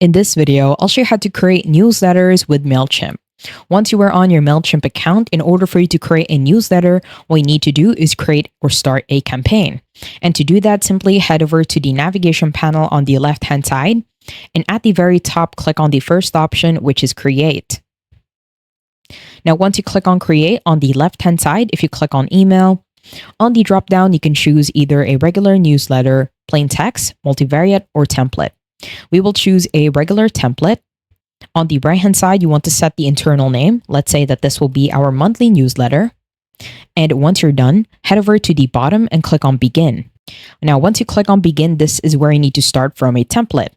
In this video, I'll show you how to create newsletters with Mailchimp. Once you are on your Mailchimp account, in order for you to create a newsletter, what you need to do is create or start a campaign. And to do that, simply head over to the navigation panel on the left-hand side. And at the very top, click on the first option, which is Create. Now, once you click on Create on the left-hand side, if you click on Email, on the drop-down, you can choose either a regular newsletter, plain text, multivariate, or template. We will choose a regular template. On the right-hand side, you want to set the internal name. Let's say that this will be our monthly newsletter. And once you're done, head over to the bottom and click on Begin. Now, once you click on Begin, this is where you need to start from a template.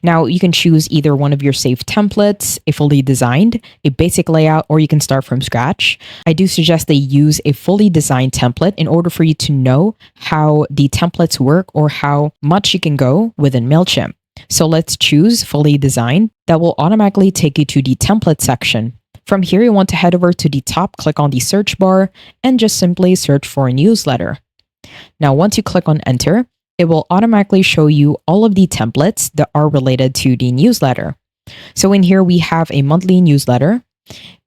Now, you can choose either one of your saved templates, a fully designed, a basic layout, or you can start from scratch. I do suggest that you use a fully designed template in order for you to know how the templates work or how much you can go within Mailchimp. So let's choose fully designed. That will automatically take you to the template section. From here, you want to head over to the top, click on the search bar, and just simply search for a newsletter. Now, once you click on enter, it will automatically show you all of the templates that are related to the newsletter. So in here, we have a monthly newsletter,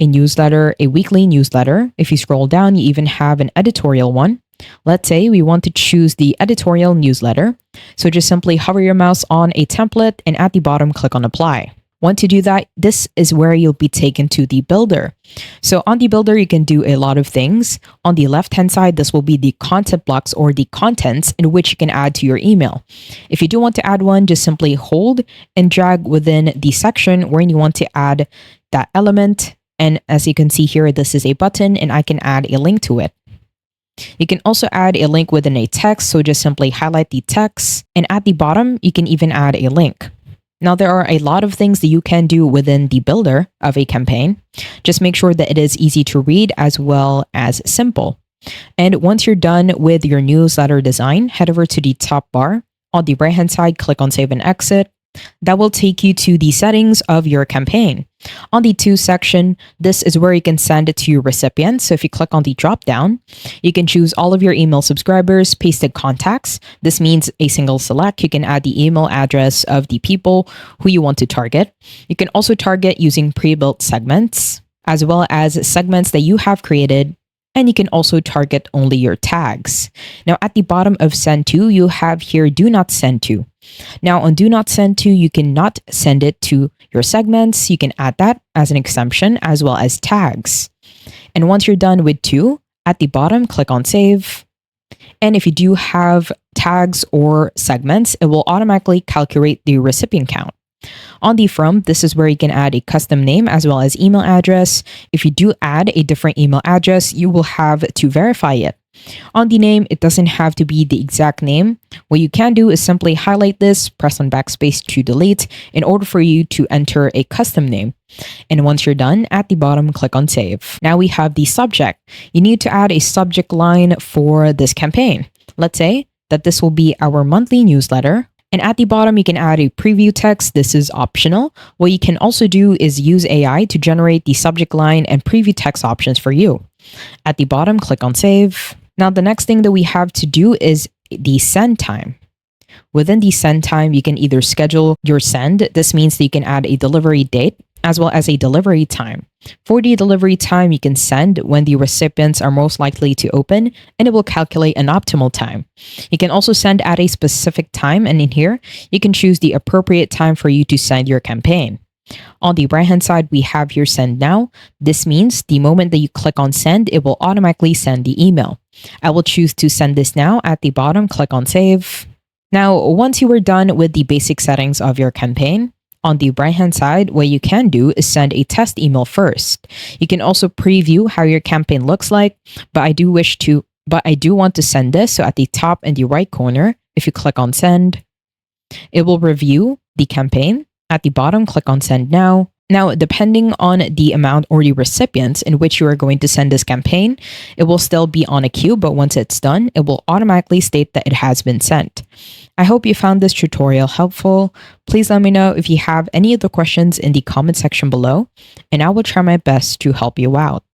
a weekly newsletter. If you scroll down, you even have an editorial one. Let's say we want to choose the editorial newsletter. So just simply hover your mouse on a template and at the bottom, click on apply. Once you do that, this is where you'll be taken to the builder. So on the builder, you can do a lot of things. On the left-hand side, this will be the content blocks or the contents in which you can add to your email. If you do want to add one, just simply hold and drag within the section where you want to add that element. And as you can see here, this is a button and I can add a link to it. You can also add a link within a text, so just simply highlight the text, and at the bottom, you can even add a link. Now, there are a lot of things that you can do within the builder of a campaign. Just make sure that it is easy to read as well as simple. And once you're done with your newsletter design, head over to the top bar. On the right-hand side, click on Save and Exit. That will take you to the settings of your campaign. On the To section, this is where you can send it to your recipients. So if you click on the drop down, you can choose all of your email subscribers, pasted contacts. This means a single select. You can add the email address of the people who you want to target. You can also target using pre-built segments, as well as segments that you have created. And you can also target only your tags. Now, at the bottom of Send To, you have here Do Not Send To. Now, on Do Not Send To, you cannot send it to your segments. You can add that as an exemption as well as tags. And once you're done with To, at the bottom, click on Save. And if you do have tags or segments, it will automatically calculate the recipient count. On the From, this is where you can add a custom name as well as email address. If you do add a different email address, you will have to verify it. On the name, it doesn't have to be the exact name. What you can do is simply highlight this, press on backspace to delete in order for you to enter a custom name. And once you're done, at the bottom, click on Save. Now we have the subject. You need to add a subject line for this campaign. Let's say that this will be our monthly newsletter. And at the bottom, you can add a preview text. This is optional. What you can also do is use AI to generate the subject line and preview text options for you. At the bottom, click on Save. Now, the next thing that we have to do is the send time. Within the send time, you can either schedule your send. This means that you can add a delivery date as well as a delivery time. For the delivery time, you can send when the recipients are most likely to open, and it will calculate an optimal time. You can also send at a specific time, and in here, you can choose the appropriate time for you to send your campaign. On the right-hand side, we have here Send Now. This means the moment that you click on Send, it will automatically send the email. I will choose to send this now. At the bottom, click on Save. Now, once you are done with the basic settings of your campaign, on the right-hand side, what you can do is send a test email first. You can also preview how your campaign looks like, but I do want to send this. So at the top in the right corner, if you click on Send, it will review the campaign. At the bottom, click on Send Now. Now, depending on the amount or the recipients in which you are going to send this campaign, it will still be on a queue, but once it's done, it will automatically state that it has been sent. I hope you found this tutorial helpful. Please let me know if you have any other questions in the comment section below, and I will try my best to help you out.